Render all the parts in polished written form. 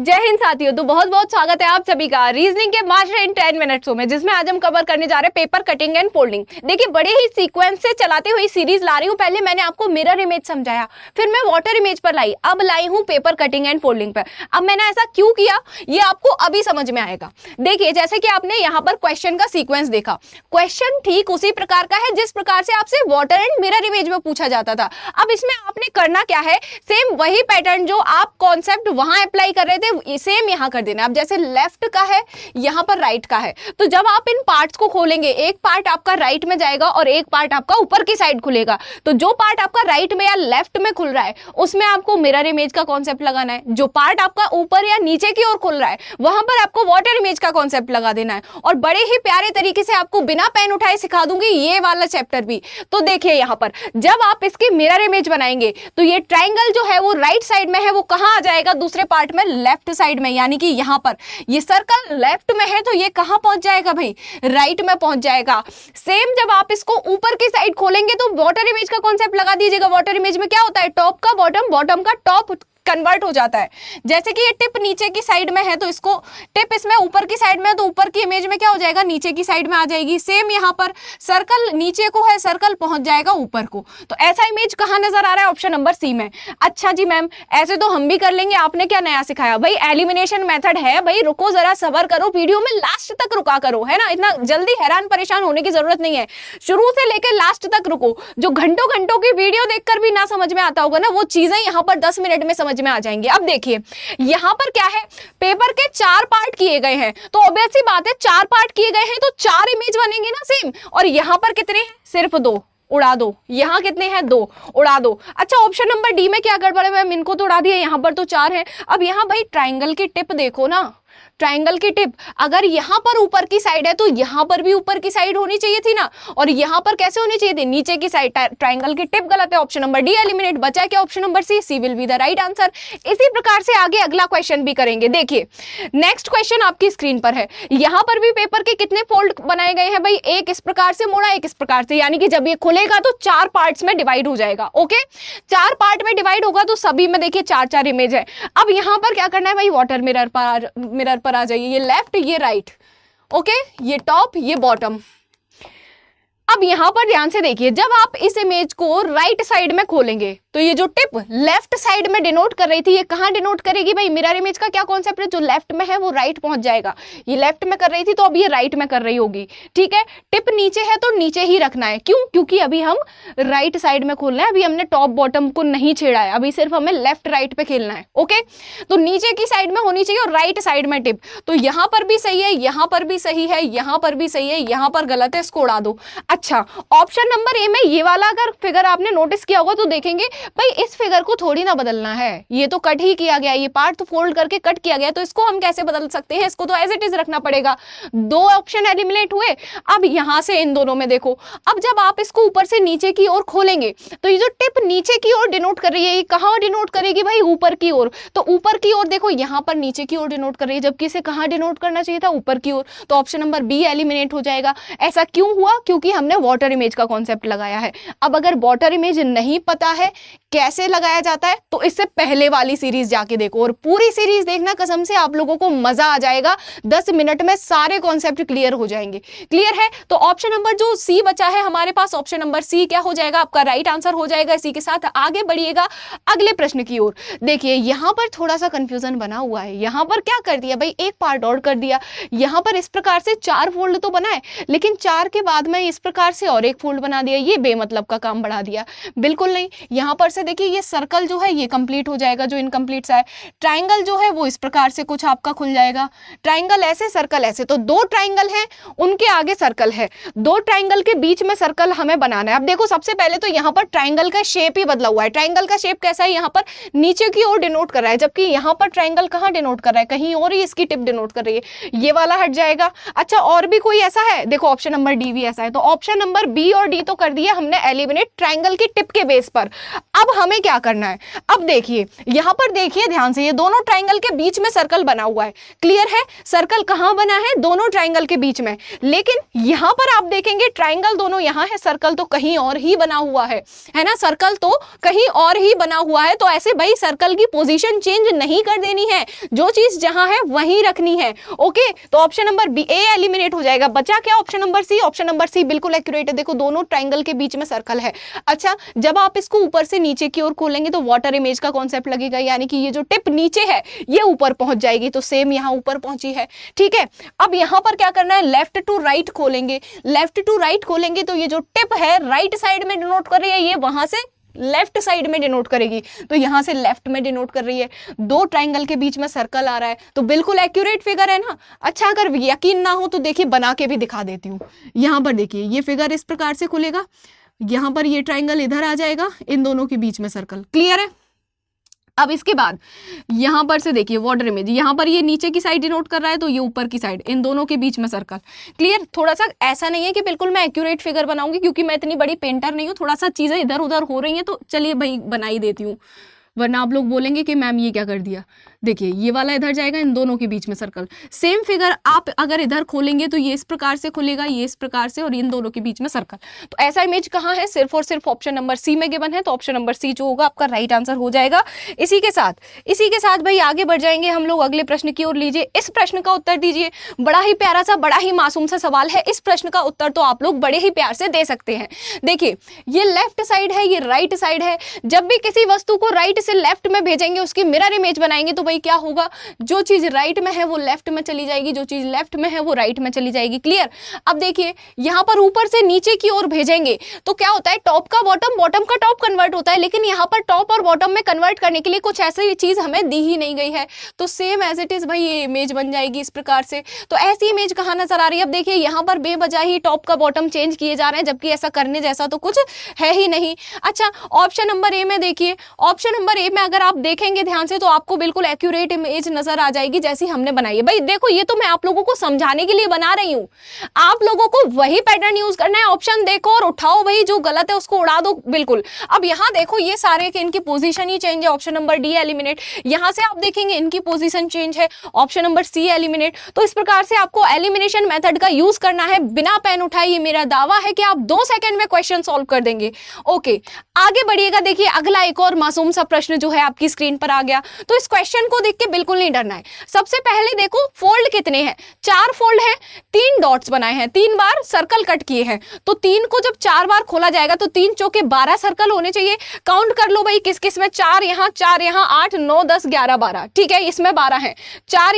जय हिंद साथियों, तो बहुत बहुत स्वागत है आप सभी का रीजनिंग के मास्टर इन 10 मिनट्सों में, जिसमें आज हम कवर करने जा रहे हैं पेपर कटिंग एंड फोल्डिंग। देखिए, बड़े ही सीक्वेंस से चलाते हुए सीरीज ला रही हूँ। पहले मैंने आपको मिरर इमेज समझाया, फिर मैं वाटर इमेज पर लाई, अब लाई हूँ पेपर कटिंग एंड फोल्डिंग पर। अब मैंने ऐसा क्यों किया ये आपको अभी समझ में आएगा। देखिए, जैसे कि आपने यहाँ पर क्वेश्चन का सीक्वेंस देखा, क्वेश्चन ठीक उसी प्रकार का है जिस प्रकार से आपसे वाटर एंड मिरर इमेज में पूछा जाता था। अब इसमें आपने करना क्या है, सेम वही पैटर्न जो आप कॉन्सेप्ट वहां अप्लाई कर रहे थे, सेम यहाँ कर देना। अब जैसे लेफ्ट का है, यहाँ पर राइट का है, तो जब आप इन पार्ट्स को खोलेंगे, एक पार्ट आपका राइट में जाएगा और एक पार्ट आपका ऊपर की साइड खुलेगा। तो जो पार्ट आपका राइट में या लेफ्ट में खुल रहा है, उसमें आपको मिरर इमेज का कॉन्सेप्ट लगाना है। जो पार्ट आपका ऊपर या नीचे की ओर खुल रहा है, वहां पर आपको वाटर इमेज का कॉन्सेप्ट लगा देना है। और बड़े ही प्यारे तरीके से आपको बिना पेन उठाए सिखा दूंगी ये वाला चैप्टर भी। तो देखिए, यहाँ पर जब आप इसकी मिरर इमेज बनाएंगे, तो ये ट्राइंगल जो है वो राइट साइड में है, वो कहां आ जाएगा, दूसरे पार्ट में लेफ्ट साइड में, यानी कि यहां पर ये सर्कल लेफ्ट में है तो ये कहां पहुंच जाएगा भाई, राइट में पहुंच जाएगा। सेम जब आप इसको ऊपर की साइड खोलेंगे तो वाटर इमेज का कॉन्सेप्ट लगा दीजिएगा। वाटर इमेज में क्या होता है, टॉप का बॉटम, बॉटम का टॉप कन्वर्ट हो जाता है। जैसे कि ये टिप नीचे की साइड में है, तो इसको टिप इसमें ऊपर की साइड में है, तो ऊपर की इमेज में क्या हो जाएगा, नीचे की साइड में आ जाएगी। सेम यहाँ पर सर्कल नीचे को है, सर्कल पहुंच जाएगा ऊपर को। तो ऐसा इमेज कहाँ नजर आ रहा है, ऑप्शन नंबर सी में। अच्छा जी मैम, ऐसे तो हम भी कर लेंगे, आपने क्या नया सिखाया भाई, एलिमिनेशन मेथड है भाई। रुको जरा, सबर करो, वीडियो में लास्ट तक रुका करो, है ना, इतना जल्दी हैरान परेशान होने की जरूरत नहीं है। शुरू से लेकर लास्ट तक रुको। जो घंटों घंटों की वीडियो देखकर भी ना समझ में आता होगा ना, वो चीजें यहाँ पर 10 मिनट में समझ में आ जाएंगे। अब देखिए, यहां पर क्या है, पेपर के 4 पार्ट किए गए हैं, तो ऑब्वियस सी बात है 4 पार्ट किए गए हैं तो 4 इमेज बनेंगे ना सेम। और यहां पर कितने हैं, सिर्फ 2, उड़ा दो। यहां कितने हैं, 2, उड़ा दो। अच्छा, ऑप्शन नंबर डी में क्या गड़बड़ है मैम, इनको तो उड़ा दिया, यहां पर तो 4 है। अब यहां भाई ट्राइंगल की टिप देखो ना, ट्राइंगल की टिप अगर यहां पर ऊपर की साइड है तो यहां पर भी ऊपर की साइड होनी चाहिए थी ना, और यहां पर कैसे होनी चाहिए थी, नीचे की साइड। ट्राइंगल की टिप गलत है, ऑप्शन नंबर डी एलिमिनेट। बचा क्या, option number C, C will be the right answer. इसी प्रकार से आगे अगला क्वेश्चन भी करेंगे। देखिए, नेक्स्ट क्वेश्चन आपकी स्क्रीन पर है। यहां पर भी पेपर के कितने फोल्ड बनाए गए हैं भाई, एक इस प्रकार से मोड़ा, एक इस प्रकार से, यानी कि जब ये खुलेगा तो 4 पार्ट्स में डिवाइड हो जाएगा। ओके, 4 पार्ट में डिवाइड होगा तो सभी में देखिए 4-4 इमेज है। अब यहां पर क्या करना है भाई, वाटर मिरर पर आ जाइए, ये लेफ्ट ये राइट, ओके, ये टॉप ये बॉटम। अब यहां पर ध्यान से देखिए, जब आप इस इमेज को राइट साइड में खोलेंगे तो ये जो टिप लेफ्ट साइड में डिनोट कर रही थी, ये कहां डिनोट करेगी भाई, मिरर इमेज का क्या कॉन्सेप्ट है, जो लेफ्ट में है वो राइट पहुंच जाएगा। ये लेफ्ट में कर रही थी तो अब ये राइट में कर रही होगी, ठीक है। टिप नीचे है तो नीचे ही रखना है, क्यों, क्योंकि अभी हम राइट साइड में खोलना है, अभी हमने टॉप बॉटम को नहीं छेड़ा है, अभी सिर्फ हमें लेफ्ट राइट पे खेलना है। ओके, तो नीचे की साइड में होनी चाहिए और राइट साइड में टिप। तो यहां पर भी सही है, यहां पर भी सही है, यहां पर भी सही है, यहां पर गलत है, इसको उड़ा दो। अच्छा, ऑप्शन नंबर ए में ये वाला अगर फिगर आपने नोटिस किया होगा तो देखेंगे भाई, इस फिगर को थोड़ी ना बदलना है, ये तो कट ही किया गया, ये पार्ट तो फोल्ड करके कट किया गया, तो इसको हम कैसे बदल सकते हैं, इसको तो एज इट इज रखना पड़ेगा। 2 ऑप्शन एलिमिनेट हुए। अब यहां से इन दोनों में देखो, अब जब आप इसको ऊपर से नीचे की ओर खोलेंगे तो ये जो टिप नीचे की ओर डिनोट कर रही है, ये कहां डिनोट करेगी भाई, ऊपर की ओर। तो ऊपर की ओर देखो, यहां पर नीचे की ओर डिनोट कर रही है, जबकि इसे कहां डिनोट करना चाहिए था, ऊपर की ओर। तो ऑप्शन नंबर बी एलिमिनेट हो जाएगा। ऐसा क्यों हुआ, क्योंकि हमने वाटर इमेज का कॉन्सेप्ट लगाया है। अब अगर वाटर इमेज नहीं पता है कैसे लगाया जाता है, तो इससे पहले वाली सीरीज जाके देखो, और पूरी सीरीज देखना, कसम से आप लोगों को मजा आ जाएगा। 10 मिनट में सारे कॉन्सेप्ट क्लियर हो जाएंगे। क्लियर है, तो ऑप्शन नंबर जो सी बचा है हमारे पास, ऑप्शन नंबर सी क्या हो जाएगा, आपका राइट आंसर हो जाएगा। इसी के साथ आगे बढ़िएगा अगले प्रश्न की ओर। देखिए, यहां पर थोड़ा सा कंफ्यूजन बना हुआ है। यहां पर क्या कर दिया भाई, एक पार्ट और कर दिया। यहां पर इस प्रकार से 4 फोल्ड तो बनाए, लेकिन 4 के बाद में इस प्रकार से और एक फोल्ड बना दिया, ये बेमतलब का काम बढ़ा दिया, बिल्कुल नहीं। यहां पर से देखिए, ये सर्कल जो है ये कंप्लीट हो जाएगा, जो इनकम्प्लीट सा है। ट्राइंगल जो है वो इस प्रकार से कुछ आपका खुल जाएगा, ट्राइंगल ऐसे, सर्कल ऐसे, तो 2 ट्राइंगल हैं, उनके आगे सर्कल है, 2 ट्राइंगल के बीच में सर्कल हमें बनाना है। अब देखो, सबसे पहले तो यहाँ पर ट्राइंगल का शेप ही बदला हुआ है। ट्राइंगल का शेप कैसा है, यहाँ पर नीचे की ओर डिनोट कर रहा है, जबकि यहाँ पर ट्राइंगल कहाँ डिनोट कर रहा है, कहीं और ही इसकी टिप डिनोट कर रही है, ये वाला हट जाएगा। अच्छा, और भी कोई ऐसा है, देखो ऑप्शन नंबर डी भी ऐसा है, तो ऑप्शन नंबर बी और डी तो कर दिया हमने एलिमिनेट ट्राइंगल की टिप के बेस पर। अब हमें क्या करना है, अब देखिए यहां पर देखिए ध्यान से, ये दोनों ट्राइंगल के बीच में सर्कल बना हुआ है, क्लियर है, सर्कल कहां बना है, दोनों ट्राइंगल के बीच में, लेकिन यहां पर आप देखेंगे ट्राइंगल दोनों यहां है, सर्कल तो कहीं और ही बना हुआ है ना, सर्कल तो कहीं और ही बना हुआ है। तो ऐसे भाई सर्कल की पोजीशन चेंज नहीं कर देनी है, जो चीज जहां है वहीं रखनी है। ओके, तो option number B A eliminate हो जाएगा, बचा क्या option number C, option number C बिल्कुल एक्यूरेट है। देखो दोनों ट्राइंगल के बीच में सर्कल है। अच्छा, जब आप इसको ऊपर से नीचे की ओर खोलेंगे तो वाटर इमेज का कॉन्सेप्ट लगेगा, यानी कि ये जो टिप नीचे है ये ऊपर पहुंच जाएगी, तो सेम यहां ऊपर पहुंची है, ठीक है। अब यहां पर क्या करना है, लेफ्ट टू राइट खोलेंगे, लेफ्ट टू राइट खोलेंगे तो ये जो टिप है राइट साइड में डिनोट कर रही है, ये वहां से लेफ्ट साइड में डिनोट करेगी, तो यहां से लेफ्ट में डिनोट कर रही है। दो ट्राइंगल के बीच में सर्कल आ रहा है, तो बिल्कुल एक्यूरेट फिगर है ना। अच्छा, अगर यकीन ना हो तो देखिए बना के भी दिखा देती हूं। यहां पर देखिए ये फिगर इस प्रकार से खुलेगा, यहां पर ये ट्राइंगल इधर आ जाएगा, इन दोनों के बीच में सर्कल, क्लियर है। अब इसके बाद यहां पर से देखिए वाटर इमेज, यहां पर ये नीचे की साइड डिनोट कर रहा है, तो ये ऊपर की साइड, इन दोनों के बीच में सर्कल, क्लियर। थोड़ा सा ऐसा नहीं है कि बिल्कुल मैं एक्यूरेट फिगर बनाऊंगी, क्योंकि मैं इतनी बड़ी पेंटर नहीं हूँ, थोड़ा सा चीजें इधर उधर हो रही हैं, तो चलिए भाई बना ही देती हूँ, वरना आप लोग बोलेंगे कि मैम ये क्या कर दिया। देखिए ये वाला इधर जाएगा, इन दोनों के बीच में सर्कल। सेम फिगर आप अगर इधर खोलेंगे तो ये इस प्रकार से खुलेगा, ये इस प्रकार से, और इन दोनों के बीच में सर्कल। तो ऐसा इमेज कहाँ है, सिर्फ और सिर्फ ऑप्शन नंबर सी में गिवन है, तो ऑप्शन नंबर सी जो होगा आपका राइट आंसर हो जाएगा। इसी के साथ भाई आगे बढ़ जाएंगे हम लोग अगले प्रश्न की ओर। लीजिए इस प्रश्न का उत्तर दीजिए, बड़ा ही प्यारा सा, बड़ा ही मासूम सा सवाल है। इस प्रश्न का उत्तर तो आप लोग बड़े ही प्यार से दे सकते हैं। देखिए ये लेफ्ट साइड है, ये राइट साइड है। जब भी किसी वस्तु को राइट से लेफ्ट में भेजेंगे, उसकी मिरर इमेज बनाएंगे, तो भाई क्या होगा, जो चीज राइट में है वो लेफ्ट में चली जाएगी, जो चीज लेफ्ट में है वो राइट में चली जाएगी, क्लियर। अब देखिए यहां पर ऊपर से नीचे की ओर भेजेंगे तो क्या होता है, टॉप का बॉटम, बॉटम का टॉप कन्वर्ट होता है, लेकिन यहां पर टॉप और बॉटम में कन्वर्ट करने के लिए कुछ ऐसी चीज हमें दी ही नहीं गई है, तो सेम एज इट इज भाई ये इमेज बन जाएगी इस प्रकार से। तो ऐसी इमेज कहां नजर आ रही है, अब देखिए यहां पर बेवजह ही टॉप का बॉटम चेंज किए जा रहे हैं, जबकि ऐसा करने जैसा तो कुछ है ही नहीं। अच्छा, ऑप्शन नंबर ए में देखिए, ऑप्शन नंबर ए में अगर आप देखेंगे ध्यान से तो आपको बिल्कुल एक्यूरेट इमेज नजर आ जाएगी जैसी हमने बनाई है। भाई देखो ये तो मैं आप लोगों को समझाने के लिए बना रही हूं, आप लोगों को वही पैटर्न यूज करना है। ऑप्शन देखो और उठाओ, भाई जो गलत है उसको उड़ा दो बिल्कुल। अब यहां देखो ये सारे के इनकी पोजीशन ही चेंज है, ऑप्शन नंबर डी एलिमिनेट। यहां से आप देखेंगे इनकी पोजीशन चेंज है, ऑप्शन नंबर सी एलिमिनेट। तो इस प्रकार से आपको एलिमिनेशन मेथड का यूज करना है। बिना पेन उठाए ये मेरा दावा है कि आप 2 सेकंड में क्वेश्चन सॉल्व कर देंगे। ओके, आगे बढ़िएगा। देखिए अगला एक और मासूम सा प्रश्न जो है आपकी स्क्रीन पर आ गया, तो इस क्वेश्चन को देख के बिल्कुल नहीं डरना है। सबसे पहले देखो फोल्ड कितने हैं, 4 फोल्ड हैं, 3 डॉट्स बनाए हैं, 3 बार सर्कल कट किए हैं, तो 3 को जब 4 बार खोला जाएगा तो 3 चौके 12 सर्कल होने चाहिए। काउंट कर लो भाई किस किस में, 4 यहाँ 8 9 10 11 12, ठीक है, इसमें 12 हैं, 4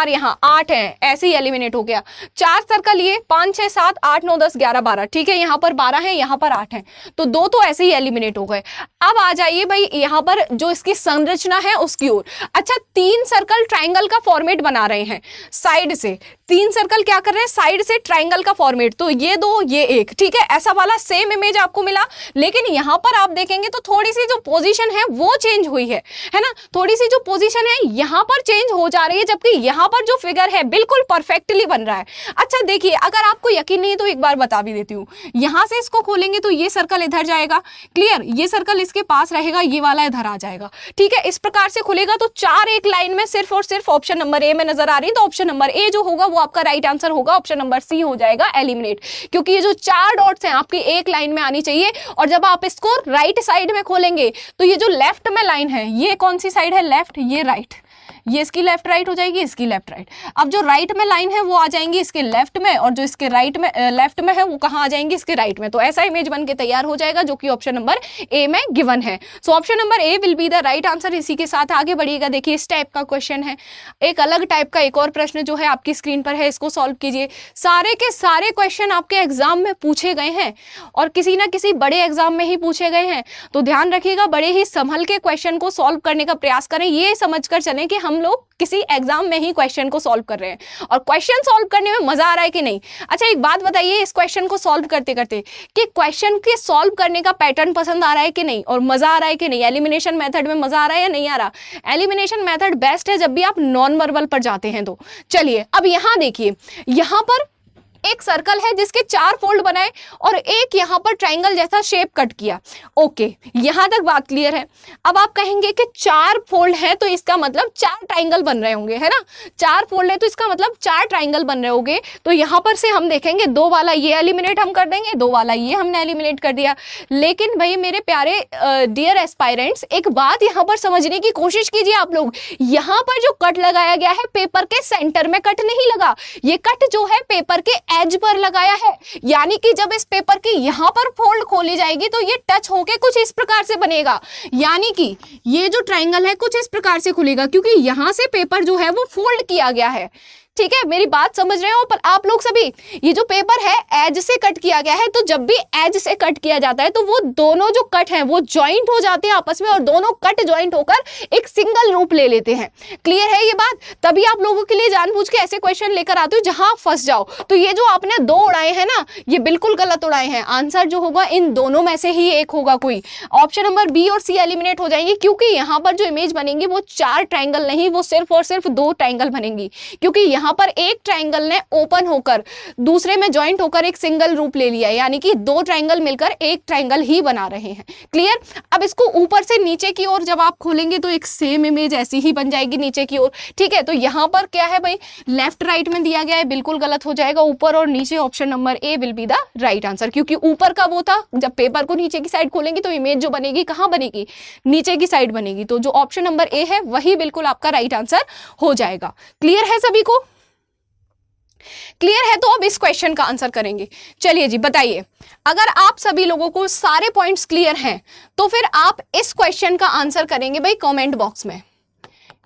यहाँ 8 है, ऐसे ही एलिमिनेट हो गया। 4 सर्कल ये 5 6 7 8 9 10 11 12, ठीक है, यहाँ पर 12 है, यहाँ पर 8 है, तो 2 तो ऐसे ही एलिमिनेट हो गए। अब आ जाइए भाई यहाँ पर जो इसकी संरचना है उसकी ओर। अच्छा, 3 सर्कल ट्राइंगल का फॉर्मेट बना रहे हैं साइड से, 3 सर्कल क्या कर रहे हैं, साइड से ट्राइंगल का फॉर्मेट, तो ये 2 ये 1, ठीक है, ऐसा वाला सेम इमेज आपको मिला। लेकिन यहां पर आप देखेंगे तो थोड़ी सी जो पोजीशन है वो चेंज हुई है ना, थोड़ी सी जो पोजीशन है यहां पर चेंज हो जा रही है, जबकि यहां पर जो फिगर है बिल्कुल परफेक्टली बन रहा है। अच्छा देखिए, अगर आपको यकीन नहीं तो एक बार बता भी देती हूं, यहां से इसको खोलेंगे तो ये सर्कल इधर जाएगा, क्लियर, ये सर्कल इसके पास रहेगा, ये वाला इधर आ जाएगा, ठीक है, इस प्रकार से खुलेगा। तो 4 एक लाइन में सिर्फ और सिर्फ ऑप्शन नंबर ए में नजर आ रही है, तो ऑप्शन नंबर ए जो होगा वो आपका राइट आंसर होगा। ऑप्शन नंबर सी हो जाएगा एलिमिनेट, क्योंकि ये जो 4 डॉट्स हैं आपकी एक लाइन में आनी चाहिए, और जब आप इसको राइट साइड में खोलेंगे तो ये जो लेफ्ट में लाइन है, ये कौन सी साइड है, लेफ्ट, ये राइट, ये इसकी लेफ्ट राइट हो जाएगी, इसकी लेफ्ट राइट। अब जो राइट में लाइन है वो आ जाएंगी इसके लेफ्ट में, और जो इसके राइट में लेफ्ट में है वो कहाँ आ जाएंगी, इसके राइट में। तो ऐसा इमेज बन के तैयार हो जाएगा जो कि ऑप्शन नंबर ए में गिवन है। So option number A will be the right answer. इसी के साथ आगे बढ़िएगा। देखिए इस टाइप का क्वेश्चन है, एक अलग टाइप का एक और प्रश्न जो है आपकी स्क्रीन पर है, इसको सॉल्व कीजिए। सारे के सारे क्वेश्चन आपके एग्जाम में पूछे गए हैं और किसी ना किसी बड़े एग्जाम में ही पूछे गए हैं, तो ध्यान रखिएगा, बड़े ही संभल के क्वेश्चन को सॉल्व करने का प्रयास करें। ये समझकर चलें कि हम लोग किसी एग्जाम में ही क्वेश्चन को सॉल्व कर रहे हैं और क्वेश्चन सॉल्व करने में मजा आ रहा है कि नहीं। अच्छा एक बात बताइए, इस क्वेश्चन को सॉल्व करते करते कि क्वेश्चन के सॉल्व करने का पैटर्न पसंद आ रहा है कि नहीं और मजा आ रहा है कि नहीं, एलिमिनेशन मेथड में मजा आ रहा है या नहीं आ रहा। एलिमिनेशन मेथड बेस्ट है जब भी आप नॉन वर्बल पर जाते हैं। तो चलिए अब यहां देखिए, यहां पर एक सर्कल है जिसके 4 फोल्ड बनाए और एक यहाँ पर ट्राइंगल जैसा शेप कट किया। ओके, यहां तक बात क्लियर है। अब आप कहेंगे कि 4 फोल्ड है तो इसका मतलब 4 ट्राइंगल बन रहे होंगे, है ना। 4 फोल्ड है तो इसका मतलब 4 ट्राइंगल बन रहे होंगे। तो यहां पर से हम देखेंगे 2 वाला ये एलिमिनेट हम कर देंगे, 2 वाला ये हमने एलिमिनेट कर दिया। लेकिन भाई मेरे प्यारे डियर एस्पायरेंट्स, एक बात यहां पर समझने की कोशिश कीजिए आप लोग। यहां पर जो कट लगाया गया है पेपर के सेंटर में कट नहीं लगा, ये कट जो है पेपर के एज पर लगाया है। यानी कि जब इस पेपर की यहां पर फोल्ड खोली जाएगी तो ये टच होके कुछ इस प्रकार से बनेगा। यानी कि ये जो ट्राइंगल है कुछ इस प्रकार से खुलेगा क्योंकि यहां से पेपर जो है वो फोल्ड किया गया है। ठीक है, मेरी बात समझ रहे हो। पर आप लोग सभी, ये जो पेपर है एज से कट किया गया है, तो जब भी एज से कट किया जाता है तो वो दोनों जो कट हैं वो ज्वाइंट हो जाते हैं आपस में और दोनों कट ज्वाइंट होकर एक सिंगल रूप ले लेते हैं। क्लियर है ये बात? तभी आप लोगों के लिए जानबूझ के ऐसे क्वेश्चन लेकर आते हो जहां आप फंस जाओ। तो ये जो आपने 2 उड़ाए हैं ना, ये बिल्कुल गलत उड़ाए हैं। आंसर जो होगा इन दोनों में से ही एक होगा कोई। ऑप्शन नंबर बी और सी एलिमिनेट हो जाएंगे क्योंकि यहाँ पर जो इमेज बनेगी वो 4 ट्राइंगल नहीं, वो सिर्फ और सिर्फ 2 ट्राइंगल बनेंगी। क्योंकि यहाँ पर एक ट्राइंगल ने ओपन होकर दूसरे में ज्वाइंट होकर एक सिंगल रूप ले लिया है, यानी कि 2 ट्राइंगल मिलकर एक ट्राइंगल ही बना रहे हैं। क्लियर? अब इसको ऊपर से नीचे की ओर जब आप खोलेंगे तो एक सेम इमेज ऐसी ही बन जाएगी नीचे की ओर। ठीक है, तो यहाँ पर क्या है भाई, लेफ्ट राइट में दिया गया है, बिल्कुल गलत हो जाएगा। ऊपर और नीचे option number A will be the right answer, क्योंकि ऊपर का वो था जब पेपर को नीचे की साइड खोलेंगे तो इमेज जो बनेगी कहाँ बनेगी, नीचे की साइड बनेगी। तो जो ऑप्शन नंबर ए है वही बिल्कुल आपका राइट आंसर हो जाएगा। क्लियर है सभी को? क्लियर है? तो अब इस क्वेश्चन का आंसर करेंगे। चलिए जी बताइए, अगर आप सभी लोगों को सारे पॉइंट्स क्लियर हैं तो फिर आप इस क्वेश्चन का आंसर करेंगे भाई कमेंट बॉक्स में।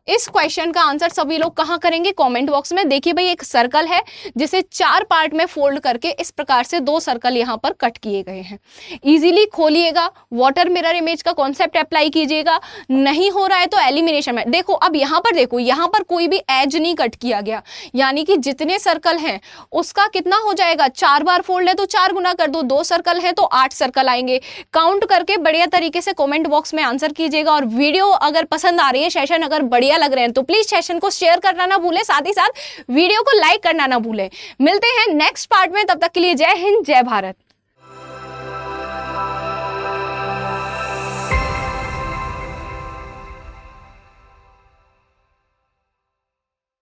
इस क्वेश्चन का आंसर सभी लोग कहां करेंगे? कमेंट बॉक्स में। देखिए भाई, एक सर्कल है जिसे 4 पार्ट में फोल्ड करके इस प्रकार से 2 सर्कल यहां पर कट किए गए हैं। इजीली खोलिएगा, वाटर मिरर इमेज का कॉन्सेप्ट अप्लाई कीजिएगा। नहीं हो रहा है तो एलिमिनेशन में देखो। अब यहां पर देखो, यहां पर कोई भी एज नहीं कट किया गया, यानी कि जितने सर्कल हैं उसका कितना हो जाएगा, 4 बार फोल्ड है तो 4 गुना कर दो, 2 सर्कल है तो 8 सर्कल आएंगे। काउंट करके बढ़िया तरीके से कमेंट बॉक्स में आंसर कीजिएगा। और वीडियो अगर पसंद आ रही है, सेशन अगर बढ़िया लग रहे हैं तो प्लीज सेशन को शेयर करना ना भूलें, साथ ही साथ वीडियो को लाइक करना ना भूलें। मिलते हैं नेक्स्ट पार्ट में, तब तक के लिए जय हिंद, जय भारत।